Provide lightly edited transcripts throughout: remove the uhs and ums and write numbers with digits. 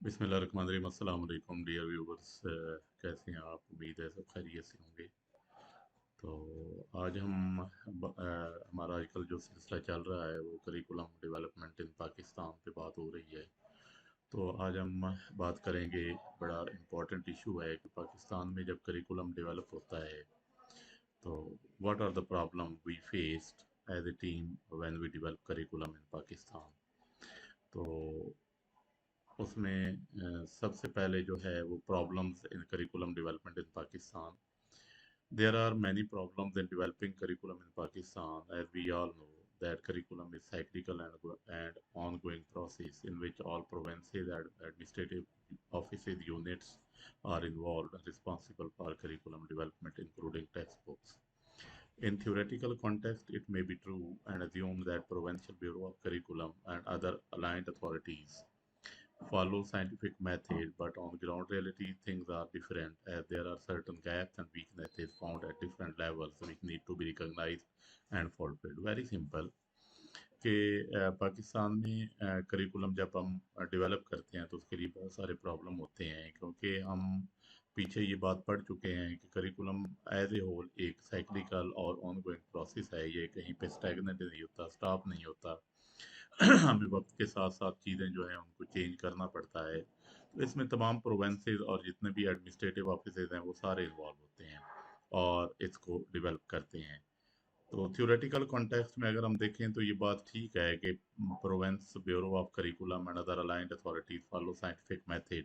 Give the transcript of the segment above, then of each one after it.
बिस्मिल्लाहिर्रहमानिर्रहीम। अस्सलाम वालेकुम डियर व्यूवर्स, कैसे हैं आप? उम्मीद है सब खैरियत से होंगे। तो आज हमारा आजकल जो सिलसिला चल रहा है वो करिकुलम डेवलपमेंट इन पाकिस्तान पे बात हो रही है। तो आज हम बात करेंगे, बड़ा इम्पोर्टेंट इशू है कि पाकिस्तान में जब करिकुलम डेवलप होता है तो what are the problem we faced as a team when we develop curriculum in Pakistan. तो उसमें सबसे पहले जो है वो problems in curriculum development in Pakistan. There are many problems in developing curriculum in Pakistan, as we all know that curriculum is cyclical and ongoing process in which all provinces and administrative offices units are involved and responsible for curriculum development, including textbooks. In theoretical context, it may be true and assumed that Provincial Bureau of Curriculum and other aligned authorities follow scientific method, but on ground reality things are different as there are certain gaps and weaknesses found at different levels which need to be recognized and fulfilled. Very simple कि पाकिस्तान में curriculum जब हम develop करते हैं तो उसके लिए बहुत सारे प्रॉब्लम होते हैं, क्योंकि हम पीछे ये बात पढ़ चुके हैं कि करिकुलम एज ए होल एक साइक्लिकल और ऑनगोइंग प्रोसेस है। ये कहीं पे स्टैगनेट नहीं होता, स्टॉप नहीं होता। हमें वक्त के साथ साथ चीज़ें जो हैं उनको चेंज करना पड़ता है। तो इसमें तमाम प्रोवेंसेस और जितने भी एडमिनिस्ट्रेटिव ऑफिसेज हैं वो सारे इन्वॉल्व होते हैं और इसको डेवलप करते हैं। तो थ्योरेटिकल कॉन्टेक्स्ट में अगर हम देखें तो ये बात ठीक है कि Provence bureau of curriculum and other aligned authorities follow scientific method,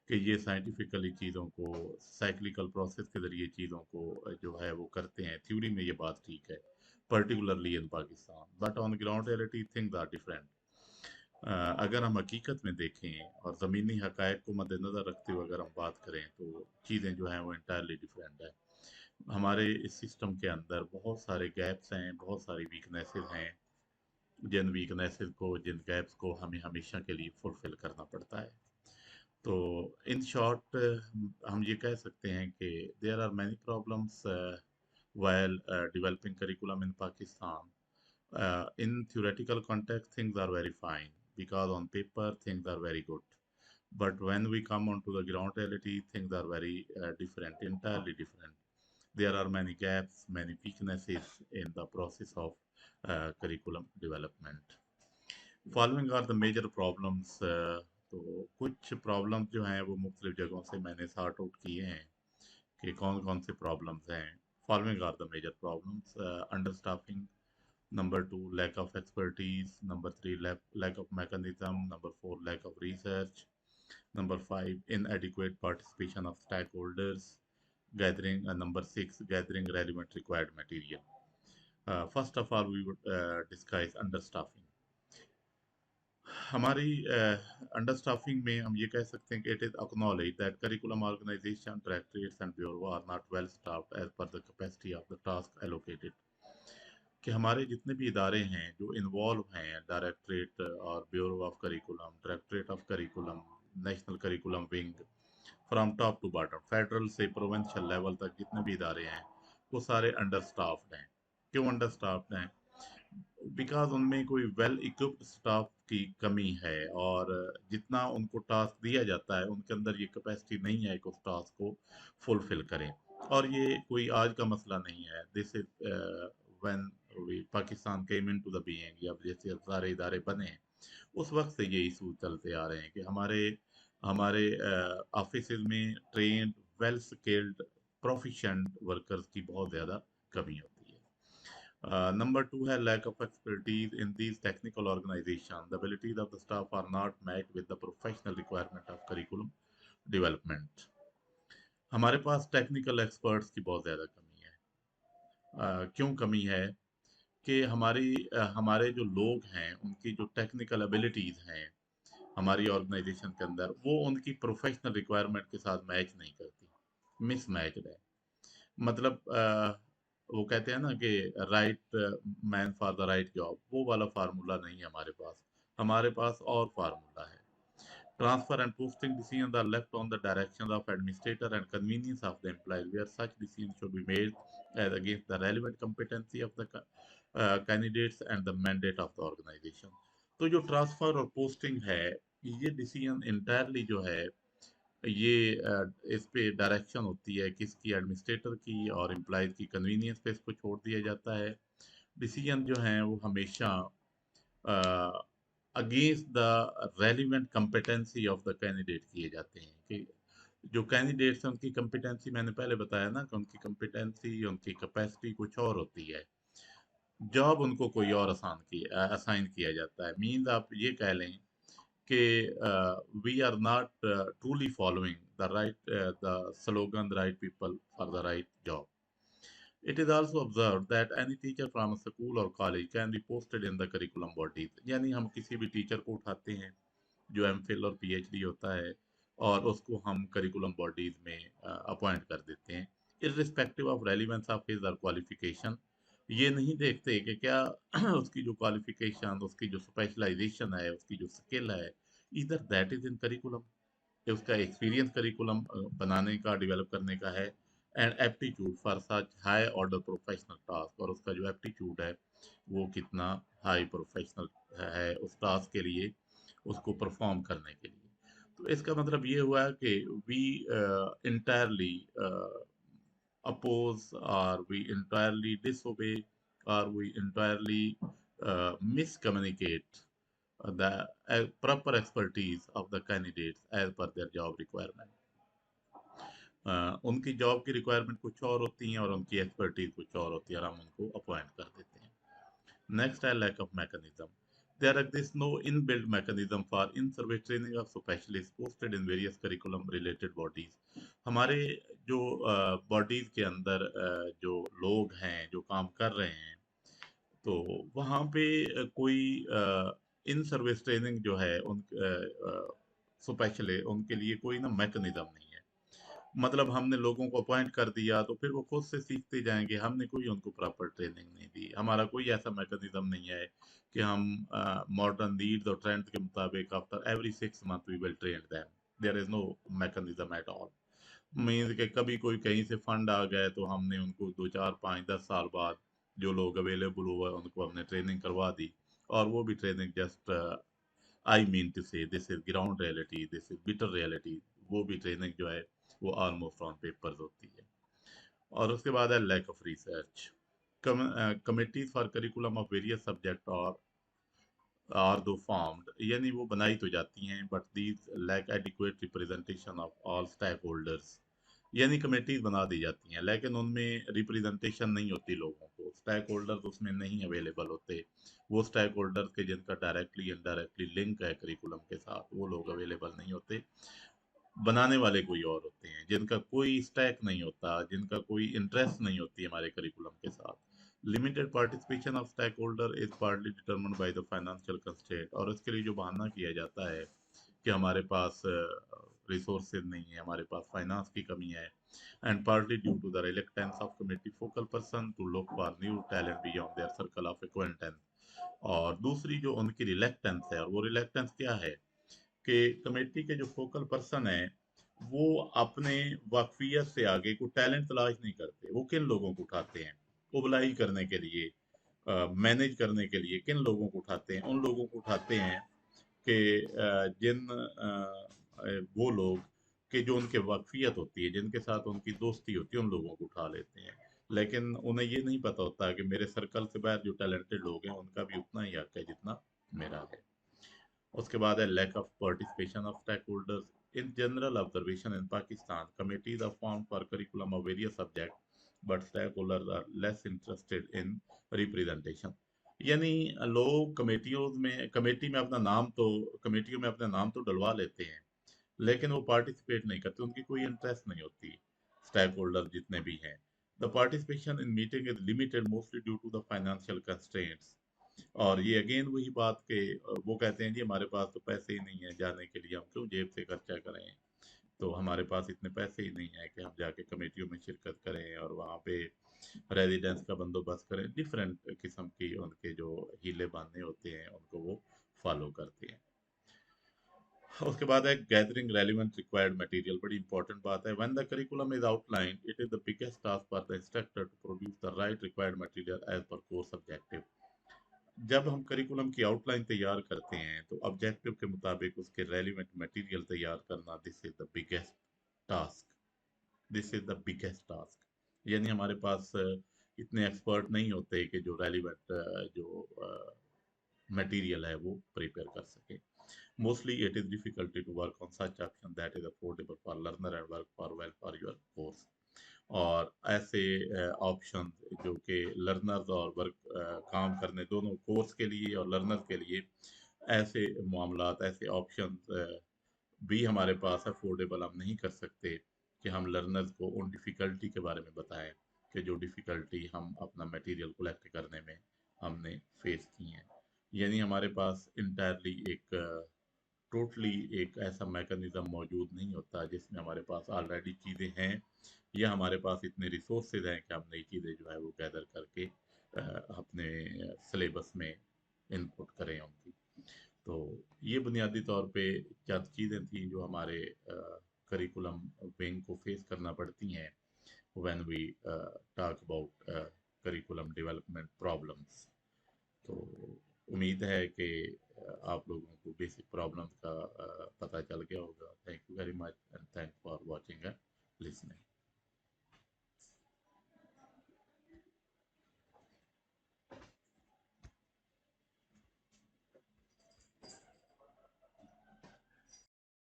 कि ये साइंटिफिकली चीज़ों को साइक्लिकल प्रोसेस के ज़रिए चीज़ों को जो है वो करते हैं। थ्योरी में ये बात ठीक है, particularly in Pakistan, but on ground reality things are different. अगर हम हकीकत में देखें और ज़मीनी हकायक को मद्देनज़र रखते हुए अगर हम बात करें तो चीज़ें जो हैं वो इंटायरली डिफरेंट है। हमारे इस सिस्टम के अंदर बहुत सारे गैप्स हैं, बहुत सारी वीकनेसेस हैं, जिन गैप्स को हमें हमेशा के लिए फुलफिल करना पड़ता है। तो इन शॉर्ट हम ये कह सकते हैं कि there are many problems while developing curriculum in Pakistan. In theoretical context, things are very fine because on paper things are very good. But when we come onto the ground reality, things are very different, entirely different. There are many gaps, many weaknesses in the process of curriculum development. Following are the major problems. तो कुछ problems जो हैं वो मुख्तलिफ जगहों से मैंने sort out किए हैं कि कौन कौन से प्रॉब्लम्स हैं। Following are the major problems: understaffing, number two lack of expertise, number three lack of mechanism, number four lack of research, number 5 inadequate participation of stakeholders gathering, and number 6 gathering relevant required material. First of all, we would discuss understaffing. हमारी अंडरस्टाफिंग में हम ये कह सकते हैं कि it is acknowledge that curriculum organisation directorates and bureau are not well staffed as per the capacity of the task allocated, कि हमारे जितने भी इदारे हैं जो इन्वॉल्व हैं, डायरेक्टरेट और bureau of curriculum, directorate of curriculum, national curriculum wing, from top to bottom, federal से प्रोविंशियल लेवल तक जितने भी इदारे हैं वो सारे अंडर स्टाफ्ड हैं। क्यों अंडर स्टाफ्ड हैं? बिकॉज उनमें कोई वेल इक्विप्ड स्टाफ की कमी है, और जितना उनको टास्क दिया जाता है उनके अंदर ये कैपेसिटी नहीं है कि उस टास्क को फुलफिल करें। और ये कोई आज का मसला नहीं है। This is when Pakistan came into the being, या जैसे सारे इदारे बने हैं उस वक्त से ये इशू चलते आ रहे हैं कि हमारे हमारे ऑफिस में trend, well skilled, proficient workers की बहुत ज़्यादा कमी होती है। Number two है lack of expertise in these technical organization. The abilities of the staff are not met with the professional requirement of curriculum development. हमारे पास टेक्निकल एक्सपर्ट्स की बहुत ज़्यादा कमी है। क्यों कमी है? कि हमारे जो लोग हैं उनकी जो टेक्निकल एबिलिटीज़ हैं हमारी ऑर्गेनाइजेशन के अंदर, वो उनकी प्रोफेशनल रिक्वायरमेंट के साथ मैच नहीं करती, मिसमैच्ड है। मतलब वो कहते हैं ना कि right man for the right job, वो वाला फार्मूला नहीं है हमारे पास। हमारे पास और फार्मूला है। Transfer and posting decision are left on the direction of administrator and convenience of the employ, where such decision should be made as against the relevant competency of the candidates and the mandate of the organisation. तो जो transfer और posting है ये decision entirely जो है ये इस पे डायरेक्शन होती है किसकी, एडमिनिस्ट्रेटर की, और एम्प्लॉयज की कन्वीनियंस पे इसको छोड़ दिया जाता है। डिसीजन जो हैं वो हमेशा against the relevant competency of the candidate किए जाते हैं कि जो कैंडिडेट्स हैं उनकी competency, मैंने पहले बताया ना कि उनकी competency, उनकी कैपेसिटी कुछ और होती है, जॉब उनको कोई और असाइन किया जाता है। मीन्स आप ये कह लें कि we are not truly following the slogan the right people for the right job. It is also observed that any teacher from a school or college can be posted in the curriculum bodies। यानी हम किसी भी teacher को उठाते हैं जो MPhil और PhD होता है और उसको हम करिकुलम बॉडीज में अपॉइंट कर देते हैं, irrespective of relevance of his और क्वालिफिकेशन। ये नहीं देखते कि क्या उसकी जो क्वालिफिकेशन, उसकी जो स्पेशलाइजेशन है, उसकी जो स्किल है, इधर दैट इज इन करिकुलम, कि उसका एक्सपीरियंस करिकुलम बनाने का, डेवलप करने का है, and aptitude for such high order professional task, और उसका जो एप्टीट्यूड है वो कितना हाई प्रोफेशनल है उस टास्क के लिए, उसको परफॉर्म करने के लिए। तो इसका मतलब ये हुआ कि we entirely oppose, or we entirely disobey, or we entirely miscommunicate the proper expertise of the candidates as per their job requirement। उनकी जॉब की रिक्वायरमेंट कुछ और होती हैं और उनकी एक्सपर्टीज कुछ और होती है, और हम उनको अपॉइंट कर देते हैं। Next है lack of mechanism। There exists no inbuilt mechanism for in-service training of specialists posted in various curriculum related bodies। हमारे जो बॉडीज के अंदर जो लोग हैं जो काम कर रहे हैं, तो वहाँ पे कोई इन सर्विस ट्रेनिंग जो है उन स्पेशली उनके लिए कोई ना मैकेनिज्म नहीं है। मतलब हमने लोगों को अपॉइंट कर दिया तो फिर वो खुद से सीखते जाएंगे, हमने कोई उनको प्रॉपर ट्रेनिंग नहीं दी, हमारा कोई ऐसा मैकेनिज्म नहीं है कि हम मॉडर्न नीड्स और ट्रेंड्स के मुताबिक after every 6 month we will train them. There is no mechanism at all. Means कि कभी कोई कहीं से फंड आ गए तो हमने उनको 2 4 5 10 साल बाद जो लोग अवेलेबल हुआ उनको हमने ट्रेनिंग करवा दी, और वो भी training just I mean to say this is ground reality, this is bitter reality. वो भी ट्रेनिंग जो है वो ऑलमोस्ट ऑन पेपर्स होती है। और उसके बाद है lack of research. Committees for curriculum of various subject और आर दो फॉर्म्ड, यानी वो बनाई तो जाती हैं but these lack adequate representation of all stakeholders. यानी कमेटीज बना दी जाती हैं लेकिन उनमें रिप्रेजेंटेशन नहीं होती लोगों को, स्टेक होल्डर्स उसमें नहीं अवेलेबल होते। वो स्टेक होल्डर्स के जिनका डायरेक्टली इनडायरेक्टली लिंक है करिकुलम के साथ, वो लोग अवेलेबल नहीं होते। बनाने वाले कोई और होते हैं जिनका कोई स्टैक नहीं होता, जिनका कोई इंटरेस्ट नहीं होती हमारे करिकुलम के साथ। Limited participation of stack holder is partly determined by the financial constraint, और इसके लिए जो बहाना किया जाता है कि हमारे पास रिसोर्सेज नहीं है, हमारे पास फाइनेंस की कमी है, and partly due to the reluctance of committee focal person to look for new talent beyond their circle of acquaintance. और दूसरी जो उनकी रिलेक्टेंस है, और वो रिलेक्टेंस क्या है कि कमेटी के जो फोकल पर्सन है वो अपने वाकफियत से आगे को टैलेंट तलाश नहीं करते। वो किन लोगों को उठाते हैं उबलाई करने के लिए, मैनेज करने के लिए, किन लोगों को उठाते हैं? उन लोगों को उठाते हैं कि वो लोग कि जो उनके वाकफियत होती है, जिनके साथ उनकी दोस्ती होती है, उन लोगों को उठा लेते हैं। लेकिन उन्हें ये नहीं पता होता कि मेरे सर्कल से बाहर जो टैलेंटेड लोग हैं उनका भी उतना ही हक है जितना मेरा है। उसके बाद है lack of participation of stakeholders. In general observation in Pakistan committees are form for curriculum of various subject but stakeholders are less interested in representation. यानी लोग कमेटियों में अपना नाम तो कमेटियों में अपना नाम तो डलवा लेते हैं लेकिन वो पार्टिसिपेट नहीं करते, उनकी कोई इंटरेस्ट नहीं होती। स्टेक होल्डर जितने भी हैं, the participation in meeting is limited mostly due to the financial constraints. और ये अगेन वही बात के वो कहते हैं जी हमारे पास तो पैसे ही नहीं है जाने के लिए, हम क्यों जेब से खर्चा करें, तो हमारे पास इतने पैसे ही नहीं है कि हम जाके कमेटियों में शिरकत करें और वहाँ पे रेजिडेंस का बंदोबस्त करें। डिफरेंट किस्म की उनके जो हीले बहाने होते हैं उनको वो फॉलो करते हैं। उसके बाद है गैदरिंग रेलिवेंट रिक्वायर्ड मटेरियल। बड़ी इंपॉर्टेंट बात है। When the curriculum is outlined it is the biggest task for the instructor to produce the right required material as per course objective. जब हम करिकुलम की आउटलाइन तैयार करते हैं तो ऑब्जेक्टिव के मुताबिक उसके रेलिवेंट मटेरियल तैयार करना this is the biggest task. This is the biggest task. यानी हमारे पास इतने एक्सपर्ट नहीं होते कि जो रेलिवेंट जो मटेरियल है वो प्रिपेयर कर सके। Mostly it is difficult to work on such option that is affordable for learner and work for well for your course। और ऐसे ऑप्शन जो कि लर्नर्स और वर्क काम करने दोनों कोर्स के लिए और लर्नर्स के लिए ऐसे मामलात ऐसे ऑप्शन भी हमारे पास अफोर्डेबल हम नहीं कर सकते कि हम लर्नर्स को उन डिफ़िकल्टी के बारे में बताएं कि जो डिफ़िकल्टी हम अपना मटेरियल कलेक्ट करने में हमने फेस की हैं। यानी हमारे पास इंटायरली एक टोटली एक ऐसा मैकेनिज्म मौजूद नहीं होता जिसमें हमारे पास ऑलरेडी चीज़ें हैं या हमारे पास इतने रिसोर्सेज हैं कि हम नई चीज़ें जो है वो गैदर करके अपने सिलेबस में इनपुट करें उनकी। तो ये बुनियादी तौर पे चंद चीज़ें थी जो हमारे करिकुलम विंग को फेस करना पड़ती हैं when we talk about curriculum development problems. तो उम्मीद है कि आप लोगों को बेसिक प्रॉब्लम्स का पता चल गया होगा। Thank you very much and thank for watching and listening.